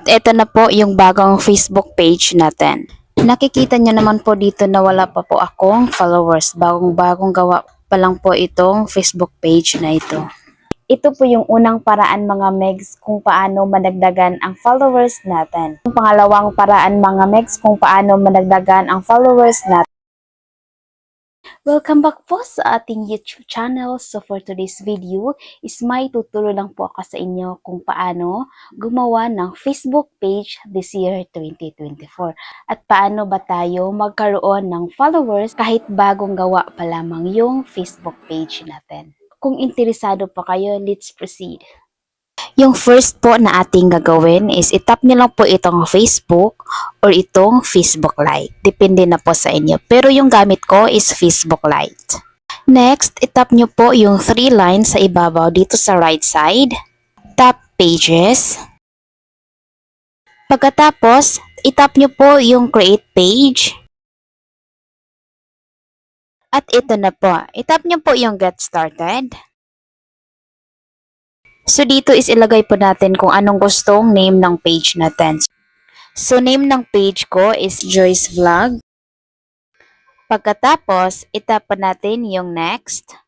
At ito na po yung bagong Facebook page natin. Nakikita nyo naman po dito na wala pa po akong followers. Bagong gawa pa lang po itong Facebook page na ito. Ito po yung unang paraan mga megs kung paano madagdagan ang followers natin. Yung pangalawang paraan mga megs kung paano madagdagan ang followers natin. Welcome back po sa ating YouTube channel. So for today's video is may tuturo lang po ako sa inyo kung paano gumawa ng Facebook page this year 2024. At paano ba tayo magkaroon ng followers kahit bagong gawa pa lamang yung Facebook page natin. Kung interesado pa kayo, let's proceed. Yung first po na ating gagawin is itap nyo lang po itong Facebook or itong Facebook Lite. Depende na po sa inyo. Pero yung gamit ko is Facebook Lite. Next, itap nyo po yung 3 lines sa ibabaw dito sa right side. Tap Pages. Pagkatapos, itap nyo po yung Create Page. At ito na po. Itap nyo po yung Get Started. So dito is ilagay po natin kung anong gustong name ng page natin. So name ng page ko is Joyce Vlog. Pagkatapos, itap pa natin yung next.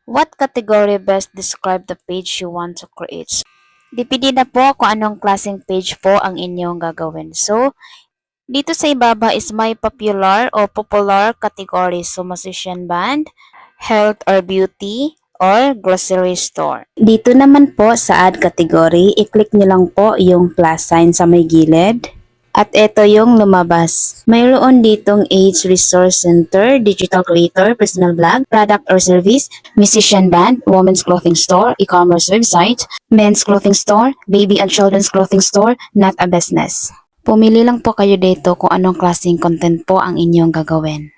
What category best describe the page you want to create? Depende na po kung anong klaseng page po ang inyong gagawin. So, dito sa ibaba is may popular o popular categories. So, musician band, health or beauty, or grocery store. Dito naman po sa add category, i-click nyo lang po yung plus sign sa may gilid. At ito yung lumabas. Mayroon ditong age resource center, digital creator, personal blog, product or service, musician band, women's clothing store, e-commerce website, men's clothing store, baby and children's clothing store, not a business. Pumili lang po kayo dito kung anong klaseng content po ang inyong gagawin.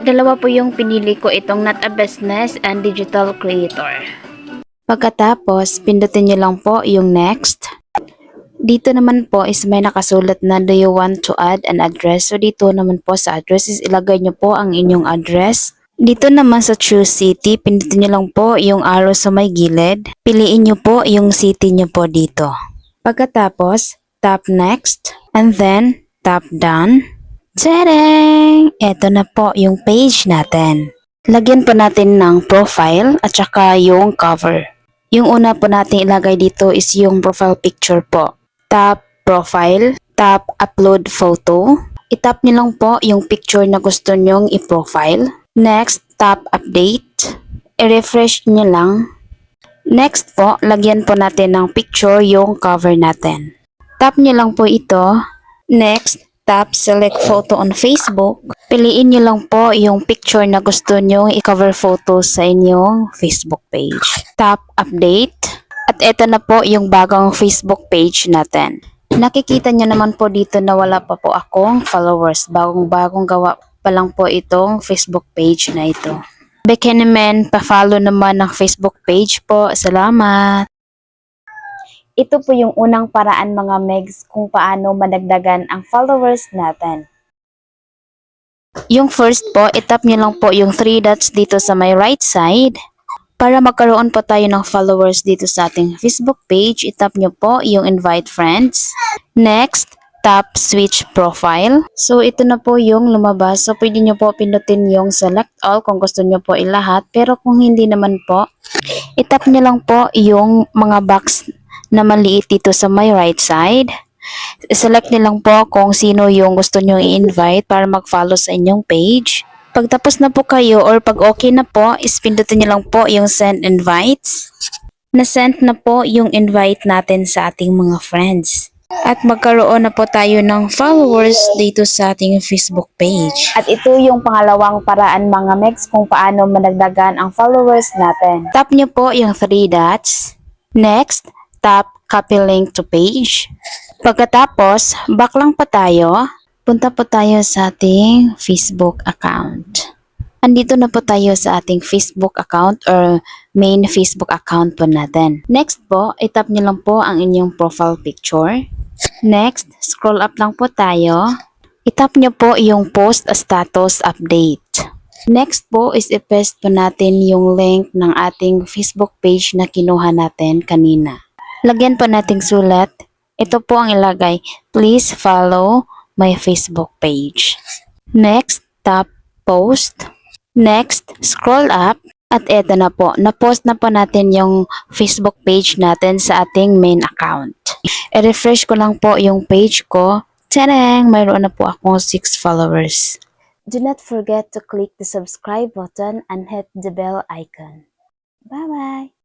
Dalawa po yung pinili ko, itong not a business and digital creator. Pagkatapos, pindutin nyo lang po yung next. Dito naman po is may nakasulat na do you want to add an address. So dito naman po sa address is ilagay nyo po ang inyong address. Dito naman sa choose city, pindutin nyo lang po yung arrow sa may gilid. Piliin nyo po yung city nyo po dito. Pagkatapos, tap next and then tap done. Tadang! Ito na po yung page natin. Lagyan po natin ng profile at saka yung cover. Yung una po natin ilagay dito is yung profile picture po. Tap profile, tap upload photo. Itap nyo lang po yung picture na gusto nyong i-profile. Next, tap update. I-refresh nyo lang. Next po, lagyan po natin ng picture yung cover natin. Tap nyo lang po ito. Next, tap select photo on Facebook. Piliin nyo lang po yung picture na gusto nyo i-cover photo sa inyong Facebook page. Tap update. At ito na po yung bagong Facebook page natin. Nakikita nyo naman po dito na wala pa po akong followers. Bagong gawa pa lang po itong Facebook page na ito. Baka naman, pa-follow naman ng Facebook page po. Salamat! Ito po yung unang paraan mga megs kung paano madagdagan ang followers natin. Yung first po, itap nyo lang po yung 3 dots dito sa may right side. Para magkaroon po tayo ng followers dito sa ating Facebook page, itap nyo po yung invite friends. Next, tap switch profile. So ito na po yung lumabas. So pwede nyo po pindutin yung select all kung gusto nyo po ilahat. Pero kung hindi naman po, itap nyo lang po yung mga box na maliit dito sa my right side. Select nilang po kung sino yung gusto nyo i-invite para mag-follow sa inyong page. Pag tapos na po kayo or pag okay na po, is pindutin nyo lang po yung send invites. Na-send na po yung invite natin sa ating mga friends. At magkaroon na po tayo ng followers dito sa ating Facebook page. At ito yung pangalawang paraan mga megs kung paano madagdagan ang followers natin. Tap nyo po yung 3 dots. Next, tap copy link to page. Pagkatapos, back lang po tayo. Punta po tayo sa ating Facebook account. Andito na po tayo sa ating Facebook account or main Facebook account po natin. Next po, itap nyo lang po ang inyong profile picture. Next, scroll up lang po tayo. Itap nyo po yung post a status update. Next po is i-paste po natin yung link ng ating Facebook page na kinuha natin kanina. Lagyan po nating sulat. Ito po ang ilagay. Please follow my Facebook page. Next, tap post. Next, scroll up. At eto na po, na-post na po natin yung Facebook page natin sa ating main account. I-refresh ko lang po yung page ko. Tadang! Mayroon na po akong 6 followers. Do not forget to click the subscribe button and hit the bell icon. Bye-bye!